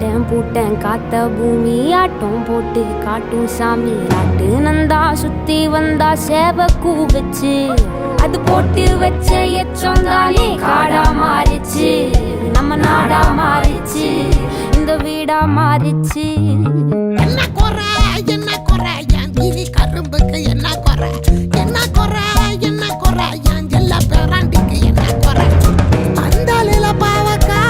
கேட்டேன் பூட்டேன் காத்த பூமி ஆட்டம் போட்டு காட்டும் சாமி ராட்டு நந்தா சுத்தி வந்தா சேவ கூ வச்சு அது போட்டு வச்ச எச்சம் தானே காடா மாறிச்சு நம்ம நாடா மாறிச்சு இந்த வீடா மாறிச்சு. என்ன குறை என் தீனி கரும்புக்கு என்ன குறை என்ன குறை என் ஜெல்ல பேராண்டிக்கு என்ன குறை பந்தாலில பாவக்கா